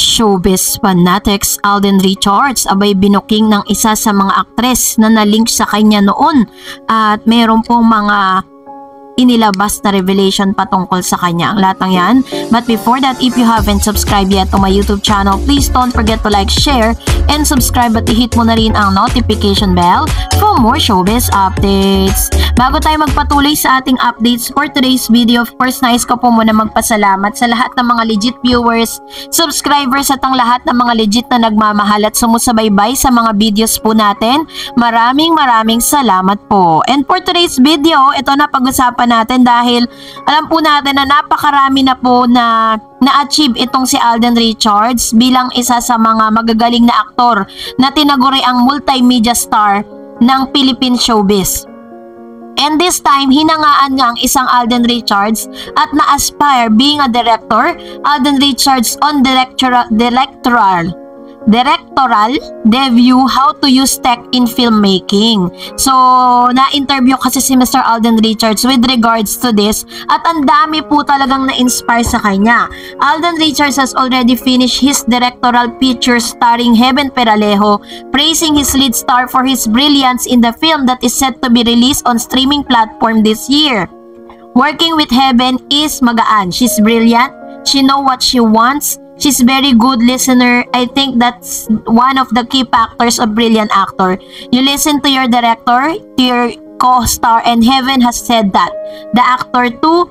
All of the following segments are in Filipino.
Showbiz fanatics Alden Richards abay binuking ng isa sa mga aktres na nalink sa kanya noon at meron pong mga inilabas na revelation patungkol sa kanya. Ang lahat ng yan. But before that, if you haven't subscribed yet to my YouTube channel, please don't forget to like, share, and subscribe at i-hit mo na rin ang notification bell for more showbiz updates. Bago tayo magpatuloy sa ating updates for today's video, of course, nais ko po muna magpasalamat sa lahat ng mga legit viewers, subscribers at ang lahat ng mga legit na nagmamahal at sumusubaybay sa mga videos po natin. Maraming salamat po. And for today's video, ito na pag-usapan natin dahil alam po natin na napakarami na po na na-achieve itong si Alden Richards bilang isa sa mga magagaling na aktor na tinaguri ang multimedia star ng Philippine showbiz. And this time, hinangaan nga ang isang Alden Richards at na-aspire being a director. Alden Richards on directorial debut, how to use tech in filmmaking. So, na-interview kasi si Mr. Alden Richards with regards to this at ang dami po talagang na-inspire sa kanya. Alden Richards has already finished his directorial feature starring Heaven Peralejo, praising his lead star for his brilliance in the film that is set to be released on streaming platform this year. Working with Heaven is magaan. She's brilliant. She knows what she wants. She's very good listener. I think that's one of the key factors of brilliant actor. You listen to your director, to your co-star, and Heaven has said that. The actor too,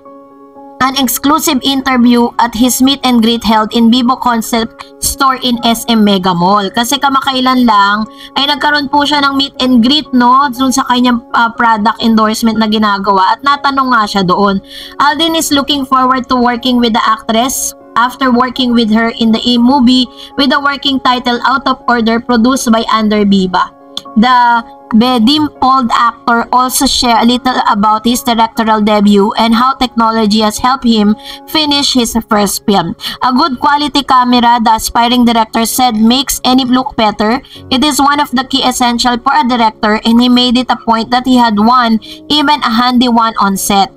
an exclusive interview at his meet and greet held in Vivo Concept Store in SM Mega Mall. Kasi kamakailan lang ay nagkaroon po siya ng meet and greet dun sa kanyang product endorsement na ginagawa at natanong nga siya doon. Alden is looking forward to working with the actress after working with her in the movie with the working title Out of Order produced by Ander Biba. The bedimpled actor also shared a little about his directorial debut and how technology has helped him finish his first film. A good quality camera, the aspiring director said, makes any look better. It is one of the key essential for a director and he made it a point that he had one, even a handy one on set.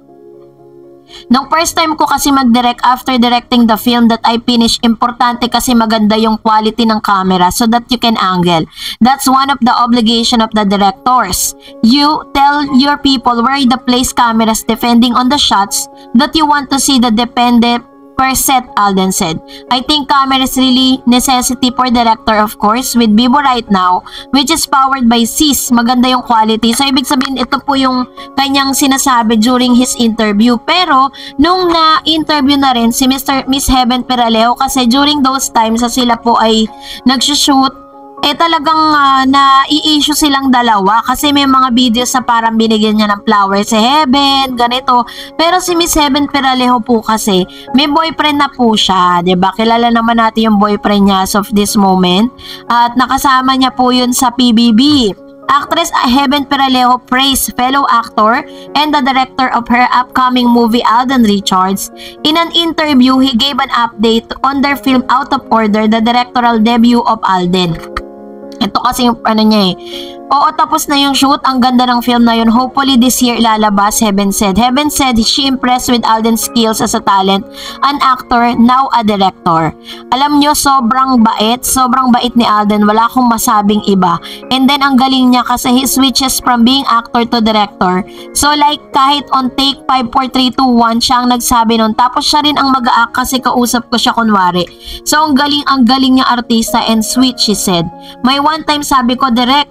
Nung first time ko kasi mag-direct after directing the film that I finished, importante kasi maganda yung quality ng camera so that you can angle. That's one of the obligation of the directors. You tell your people where the place cameras depending on the shots that you want to see the dependent per set, Alden said. I think camera is really necessity for director, of course, with Vivo right now, which is powered by CIS. Maganda yung quality. So, ibig sabihin, ito po yung kanyang sinasabi during his interview. Pero, nung na-interview na rin si Miss Heaven Peralejo, kasi during those times sa sila po ay nagsushoot, talagang na-i-issue silang dalawa kasi may mga videos na parang binigyan niya ng flowers si Heaven, ganito. Pero si Miss Heaven Peralejo po kasi, may boyfriend na po siya, 'di ba? Kilala naman natin yung boyfriend niya as of this moment. At nakasama niya po yun sa PBB. Actress Heaven Peralejo praised fellow actor and the director of her upcoming movie Alden Richards. In an interview, he gave an update on their film Out of Order, the directorial debut of Alden. Ito kasi yung niya Oo, tapos na yung shoot. Ang ganda ng film na yun. Hopefully this year ilalabas, Heaven said. Heaven said she impressed with Alden's skills as a talent, an actor, now a director. Alam nyo, sobrang bait ni Alden. Wala akong masabing iba. And then ang galing niya kasi he switches from being actor to director. So like kahit on take 5, 4, 3, 2, 1 siya ang nagsabi nun. Tapos siya rin ang mag-a-act kasi kausap ko siya kunwari. So ang galing niya artista and sweet, she said. May one time sabi ko, direct,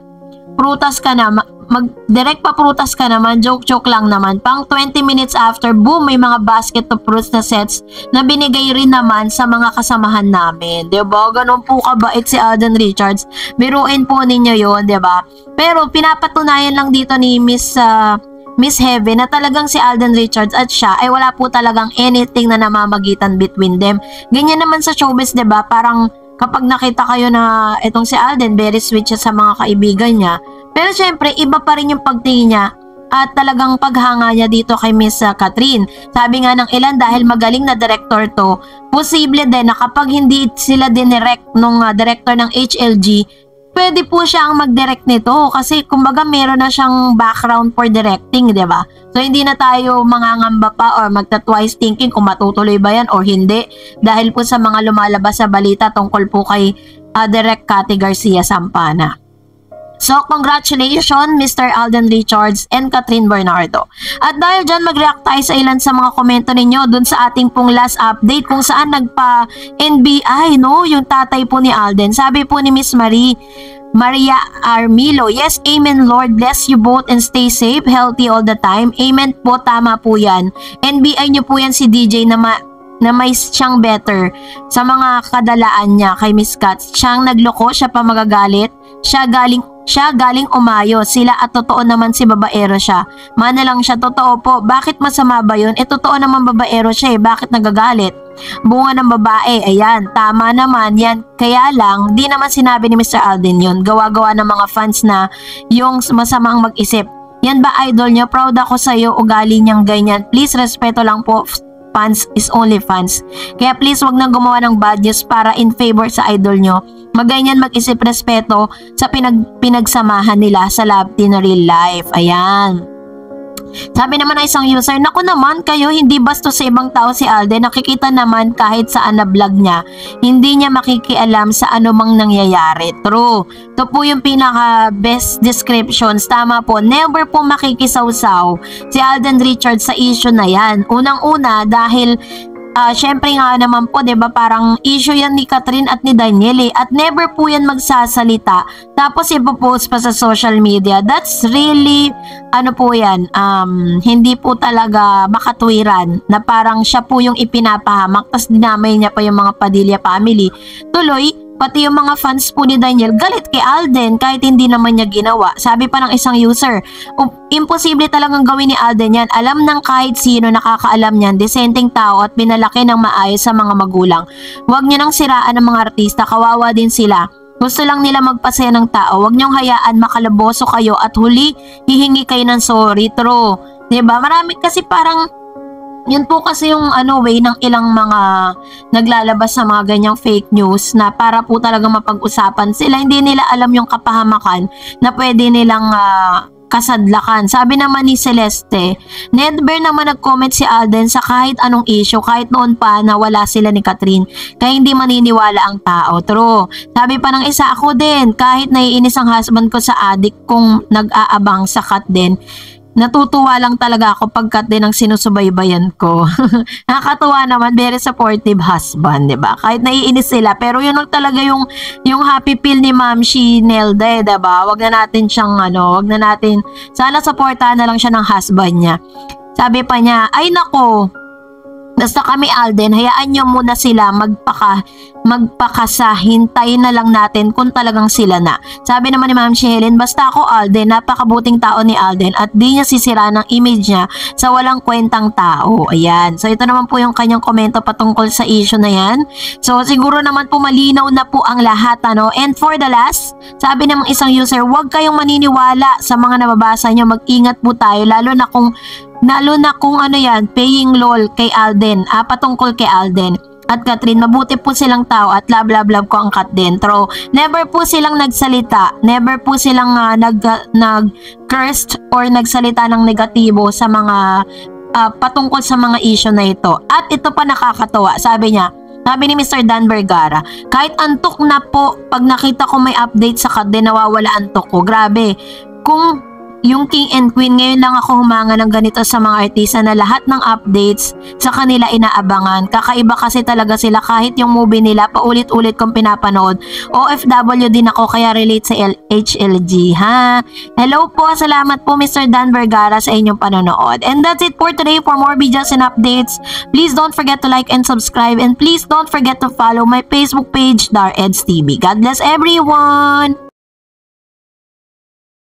prutas ka na, mag-direct pa prutas ka naman, joke lang naman. Pang 20 minutes after, boom, may mga basket of fruits na sets na binigay rin naman sa mga kasamahan namin. Diba? Ganun po kabait si Alden Richards. Biruin po ninyo yun, diba? Pero pinapatunayan lang dito ni Miss Heaven na talagang si Alden Richards at siya ay wala po talagang anything na namamagitan between them. Ganyan naman sa showbiz, diba? Parang kapag nakita kayo na itong si Alden, very sweet siya sa mga kaibigan niya. Pero syempre, iba pa rin yung pagtingin niya at talagang paghanga niya dito kay Miss Catherine. Sabi nga ng ilan, dahil magaling na director to, posible din na kapag hindi sila dinirect nung director ng HLG, pwede po siyang mag-direct nito kasi kumbaga meron na siyang background for directing, di ba? So hindi na tayo mangangamba pa or magta-twice thinking kung matutuloy ba yan or hindi dahil po sa mga lumalabas sa balita tungkol po kay Direk Cathy Garcia Sampana. So, congratulations Mr. Alden Richards and Catherine Bernardo. At dahil dyan, mag-react tayo sa ilan sa mga komento ninyo dun sa ating pong last update kung saan nagpa-NBI, no? Yung tatay po ni Alden. Sabi po ni Miss Maria Armilo, yes, amen Lord, bless you both and stay safe, healthy all the time. Amen po, tama po yan. NBI nyo po yan si DJ na may siyang better sa mga kadalaan niya kay Miss Kat. Siyang nagloko, siya pa magagalit. Siya galing umayo sila at totoo naman si babaero siya. Mana lang siya, totoo po. Bakit masama ba yun? Totoo naman babaero siya bakit nagagalit? Bunga ng babae, ayan, tama naman yan. Kaya lang, di naman sinabi ni Mr. Alden yun. Gawa-gawa ng mga fans na yung masamang mag-isip. Yan ba idol niyo? Proud ako sa'yo, ugali niyang ganyan. Please, respeto lang po. Fans is only fans. Kaya please wag nang gumawa ng bad news para in favor sa idol nyo. Maganyan mag-isip respeto sa pinagsamahan nila sa love team na real life. Ayan. Sabi naman ng isang user, naku naman kayo, hindi bastos sa ibang tao si Alden. Nakikita naman kahit saan na vlog niya, hindi niya makikialam sa anumang nangyayari. True. Ito po yung pinaka best descriptions. Tama po, never po makikisawsaw si Alden Richards sa issue na yan. Unang-una dahil syempre nga naman po, 'di ba, parang issue yan ni Catherine at ni Daniel at never po yan magsasalita tapos ipo-post pa sa social media. That's really po yan, hindi po talaga makatwiran na parang siya po yung ipinapahamak tapos dinamay niya pa yung mga Padilla family. Tuloy, pati yung mga fans po ni Daniel galit kay Alden kahit hindi naman niya ginawa. Sabi pa ng isang user, imposible talagang gawin ni Alden yan. Alam ng kahit sino nakakaalam niyan, disenteng tao at pinalaki ng maayos sa mga magulang. Huwag niyo nang siraan ng mga artista, kawawa din sila. Gusto lang nila magpasaya ng tao. Huwag niyong hayaan makalaboso kayo at huli hihingi kayo ng sorry. True. Diba? Marami kasi parang yun po kasi yung way ng ilang mga naglalabas sa mga ganyang fake news na para po talaga mapag-usapan sila. Hindi nila alam yung kapahamakan na pwede nilang kasadlakan. Sabi naman ni Celeste, never naman nag-comment si Alden sa kahit anong issue, kahit noon pa na wala sila ni Catherine. Kaya hindi maniniwala ang tao. True. Sabi pa ng isa, ako din, kahit naiinis ang husband ko sa adik kung nag-aabang sa cut din, natutuwa lang talaga ako pagkat din ang sinusubaybayan ko. Nakakatuwa naman, very supportive husband, 'di ba? Kahit naiinis sila, pero yun lang talaga yung happy feel ni Ma'am Nelda, 'di ba? Wag na natin siyang wag na natin, sana supportahan na lang siya ng husband niya. Sabi pa niya, ay nako, basta kami Alden, hayaan nyo muna sila magpakasa, hintayin na lang natin kung talagang sila na. Sabi naman ni Ma'am Helen, basta ako Alden, napakabuting tao ni Alden at di niya sisira ng image niya sa walang kwentang tao. Ayan. So ito naman po yung kanyang komento patungkol sa issue na yan. So siguro naman po malinaw na po ang lahat. And for the last, sabi namang isang user, huwag kayong maniniwala sa mga nababasa nyo. Mag-ingat po tayo lalo na kung paying lol kay Alden, patungkol kay Alden at Catherine. Mabuti po silang tao at love ko ang cut din. True. Never po silang nagsalita, never po silang nag-cursed or nagsalita ng negatibo sa mga patungkol sa mga issue na ito. At ito pa nakakatawa, sabi ni Mr. Dan Vergara, kahit antok na po, pag nakita ko may update sa cut din, nawawala antok ko. Grabe. Kung yung King and Queen, ngayon lang ako humanga ng ganito sa mga artista na lahat ng updates sa kanila inaabangan. Kakaiba kasi talaga sila kahit yung movie nila paulit-ulit kong pinapanood. OFW din ako kaya relate sa HLG, ha? Hello po, salamat po Mr. Dan Vergara sa inyong panonood. And that's it for today. For more videos and updates, please don't forget to like and subscribe and please don't forget to follow my Facebook page, Dar Eds TV. God bless everyone!